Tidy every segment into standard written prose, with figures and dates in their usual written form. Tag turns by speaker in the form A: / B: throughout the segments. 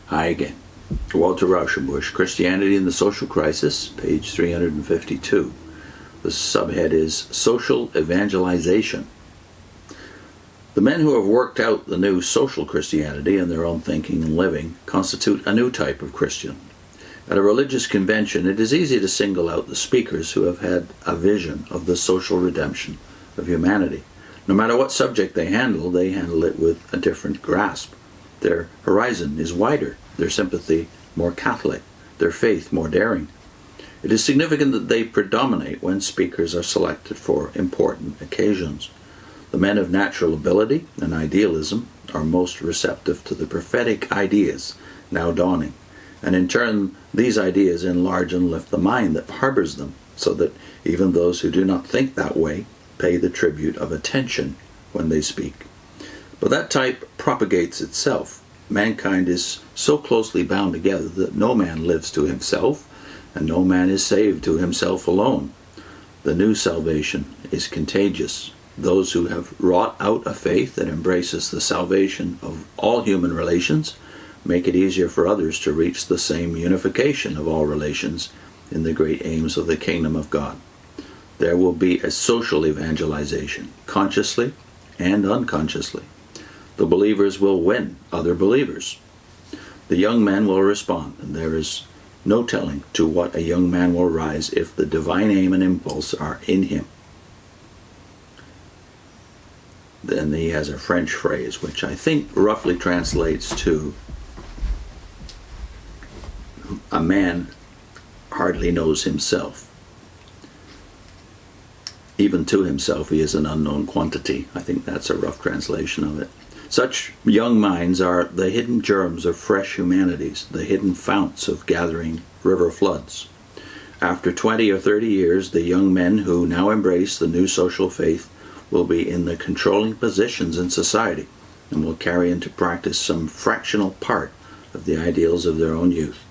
A: Hi again. Walter Rauschenbusch, Christianity and the Social Crisis, page 352. The subhead is Social Evangelization. The men who have worked out the new social Christianity in their own thinking and living constitute a new type of Christian. At a religious convention, it is easy to single out the speakers who have had a vision of the social redemption of humanity. No matter what subject they handle it with a different grasp. Their horizon is wider, their sympathy more Catholic, their faith more daring. It is significant that they predominate when speakers are selected for important occasions. The men of natural ability and idealism are most receptive to the prophetic ideas now dawning, and in turn these ideas enlarge and lift the mind that harbors them, so that even those who do not think that way pay the tribute of attention when they speak. But that type propagates itself. Mankind is so closely bound together that no man lives to himself, and no man is saved to himself alone. The new salvation is contagious. Those who have wrought out a faith that embraces the salvation of all human relations make it easier for others to reach the same unification of all relations in the great aims of the kingdom of God. There will be a social evangelization, consciously and unconsciously. The believers will win other believers. The young men will respond, and there is no telling to what a young man will rise if the divine aim and impulse are in him. Then he has a French phrase, which I think roughly translates to, a man hardly knows himself. Even to himself he is an unknown quantity. I think that's a rough translation of it. Such young minds are the hidden germs of fresh humanities, the hidden founts of gathering river floods. After 20 or 30 years, the young men who now embrace the new social faith will be in the controlling positions in society and will carry into practice some fractional part of the ideals of their own youth.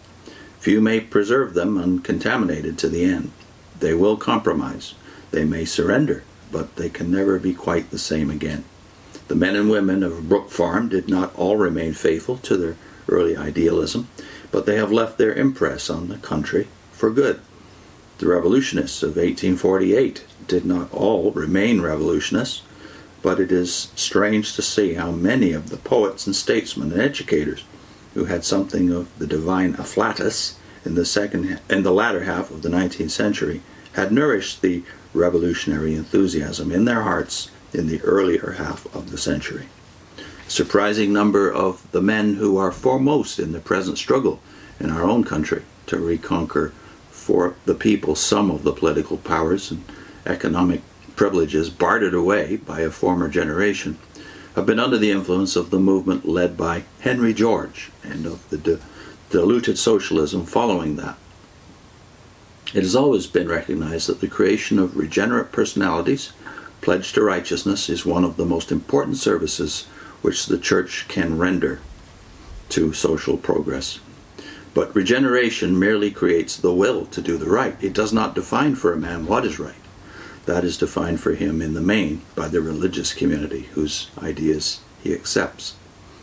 A: Few may preserve them uncontaminated to the end. They will compromise. They may surrender, but they can never be quite the same again. The men and women of Brook Farm did not all remain faithful to their early idealism, but they have left their impress on the country for good. The revolutionists of 1848 did not all remain revolutionists, but it is strange to see how many of the poets and statesmen and educators who had something of the divine afflatus in the latter half of the 19th century had nourished the revolutionary enthusiasm in their hearts in the earlier half of the century. A surprising number of the men who are foremost in the present struggle in our own country to reconquer for the people some of the political powers and economic privileges bartered away by a former generation have been under the influence of the movement led by Henry George and of the diluted socialism following that. It has always been recognized that the creation of regenerate personalities pledged to righteousness is one of the most important services which the church can render to social progress. But regeneration merely creates the will to do the right. It does not define for a man what is right. That is defined for him in the main by the religious community whose ideas he accepts.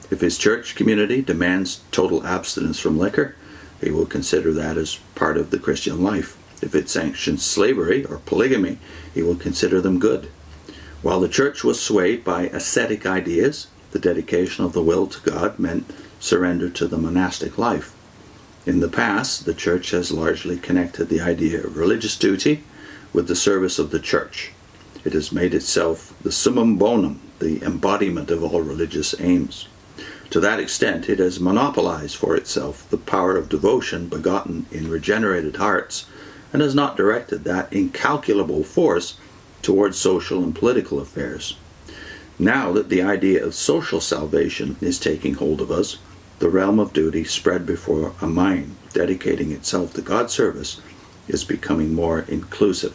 A: If his church community demands total abstinence from liquor, he will consider that as part of the Christian life. If it sanctions slavery or polygamy, he will consider them good. While the church was swayed by ascetic ideas, the dedication of the will to God meant surrender to the monastic life. In the past, the church has largely connected the idea of religious duty with the service of the church. It has made itself the summum bonum, the embodiment of all religious aims. To that extent, it has monopolized for itself the power of devotion begotten in regenerated hearts, and has not directed that incalculable force towards social and political affairs. Now that the idea of social salvation is taking hold of us, the realm of duty spread before a mind dedicating itself to God's service is becoming more inclusive.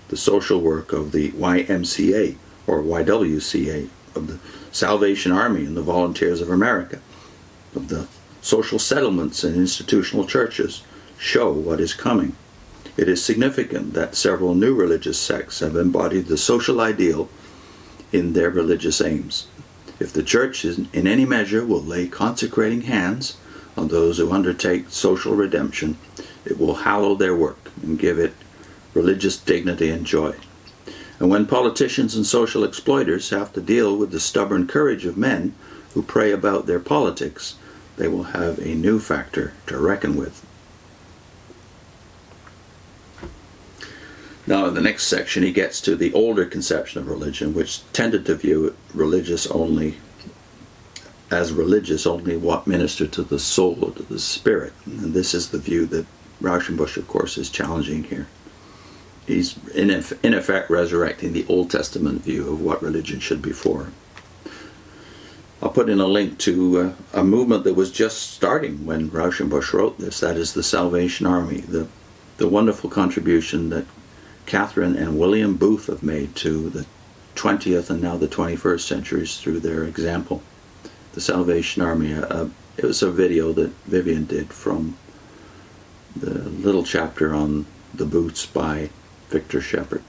A: The social work of the YMCA or YWCA, of the Salvation Army and the Volunteers of America, of the social settlements and institutional churches show what is coming. It is significant that several new religious sects have embodied the social ideal in their religious aims. If the church in any measure will lay consecrating hands on those who undertake social redemption. It will hallow their work and give it religious dignity and joy. And when politicians and social exploiters have to deal with the stubborn courage of men who pray about their politics, they will have a new factor to reckon with. Now, in the next section, he gets to the older conception of religion, which tended to view religious only what ministered to the soul or to the spirit. And this is the view that Rauschenbusch, of course, is challenging here. He's in effect resurrecting the Old Testament view of what religion should be for. I'll put in a link to a movement that was just starting when Rauschenbusch wrote this. That is the Salvation Army, the wonderful contribution that Catherine and William Booth have made to the 20th and now the 21st centuries through their example. The Salvation Army, it was a video that Vivian did from the little chapter on the Booths by Victor Shepherd.